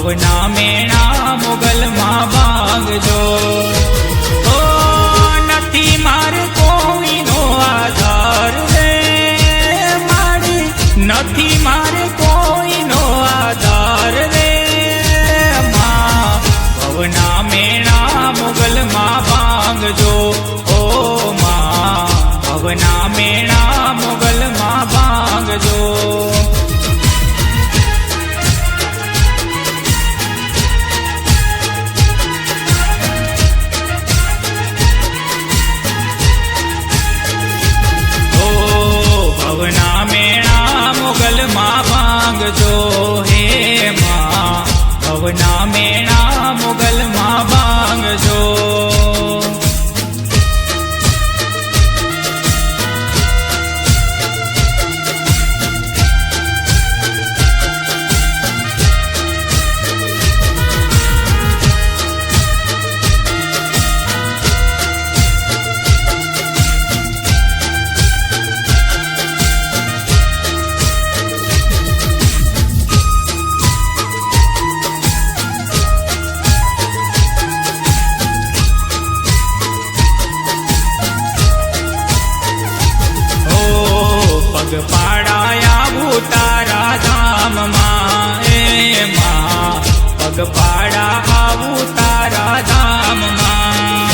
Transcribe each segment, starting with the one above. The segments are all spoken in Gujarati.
ભવના મેણા મોગલમાં ભાંગજો. ઓ નથી મારે કોઈનો આધાર રે મારી, નથી મારે કોઈનો આધાર રે માં. ભવના મેણા મોગલમાં ભાંગજો. ઓ માં ભવના મેણા મોગલમાં ભાંગજો. ભવના મેણા મોગલમાં ભાંગજો હે માં. ભવના મેણા મોગલમાં ભાંગજો. પગ પાડાયા તારા ધામમાં એ માં. પગ પાડા આવું તારા ધામમાં.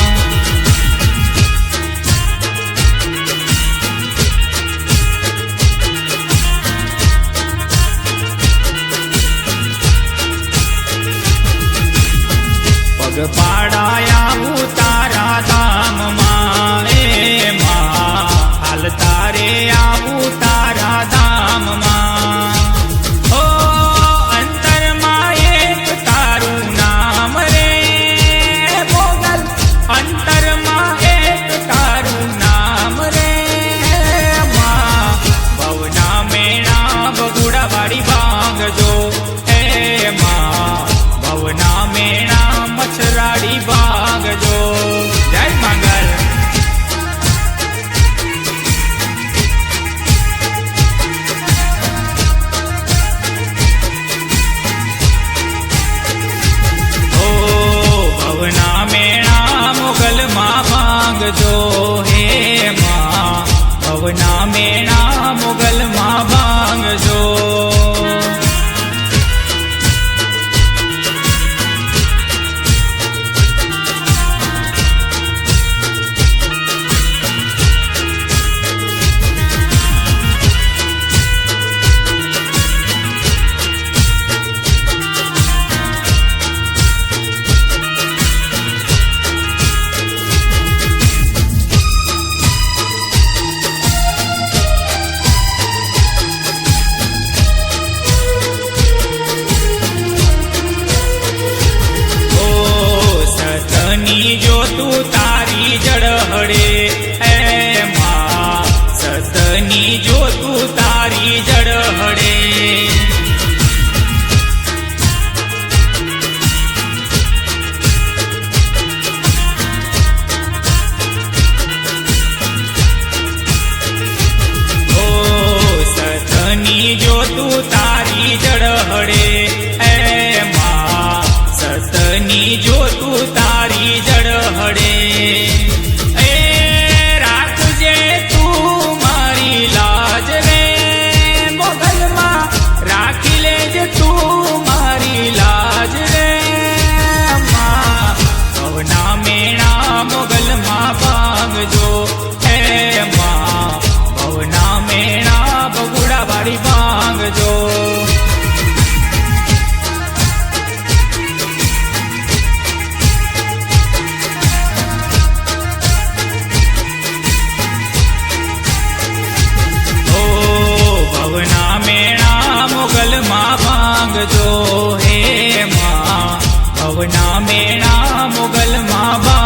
પગ પાડાયા તારા ધામમાં એ માં. હાલ તારે આવું તારા ધામમાં. ઓ અંતરમાં એક તારું નામ રે મોગલ. અંતરમાં એક તારું નામ રે માં. ભવના મેણા બગુડા વાળી ભાંગજો હે માં. ભવના મેણા મચ્છરાડી ભાંગજો. જય મંગલ. ભવના મેણા મોગલમાં ભાંગજો હે માં. ભવના મેણા મોગલમાં ભાંગજો. સતની જો તું તારી જડહડે એ માં. સતની જો તું તારી જડહડે. ઓ સતની જો તું તારી જડહડે એ માં. સતની જો તું તારી જડહડે. એ રાખજે તું મારી લાજ રે મોગલમાં. રાખી લેજે તું મારી લાજ રે માં. ભવના મેણા મોગલમાં ભાંગજો હે માં. ભવના મેણા બગુડા વાળી ભાંગજો. ભવના મેણા મોગલમાં ભાંગજો હે માં. ભવના મેણા મોગલમાં ભાંગજો.